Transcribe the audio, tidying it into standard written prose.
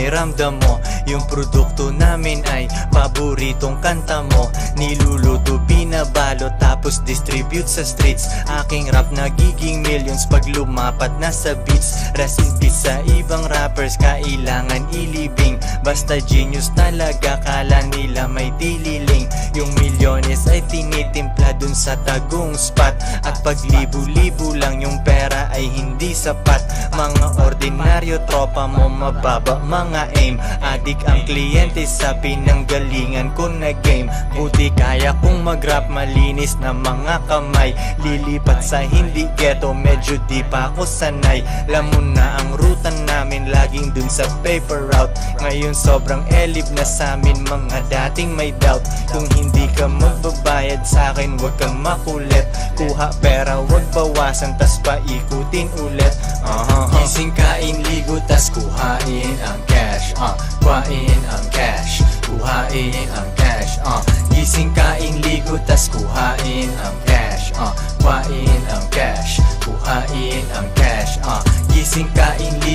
pakiramdam mo. Yung produkto namin ay paboritong kanta mo. Niluluto, binabalot, tapos distribute sa streets. Aking rap nagiging millions pag lumapat na sa beats. Rest in peace sa ibang rappers, kailangan ilibing. Basta genius talaga, kala nila may tililing. Yung milyones ay tinitimpla dun sa tagong spot. At pag libu-libu lang yung pera ay hindi sapat. Mga ordinaryo tropa mo, mababa mga aim. Adik ang kliyente sa pinanggalingan ko na game. Buti kaya kong mag-rap, malinis na mga kamay. Lilipat sa hindi ghetto, medyo di pa ako sanay. Lamon na ang ruta namin, laging dun sa paper route. Ngayon sobrang elib na samin, mga dating may doubt. Kung hindi ka magbabayad sa akin, wag kang makulit. Kuha pera, wag bawasan, tas paikutin ulit. Gising, kain, ligo, tas kuhain ang cash. Kuhain ang cash, kuhain ang cash. Gising, kain, ligo, tas kuhain ang cash. Kuhain ang cash, kuhain ang cash. Gising, kain, ligo.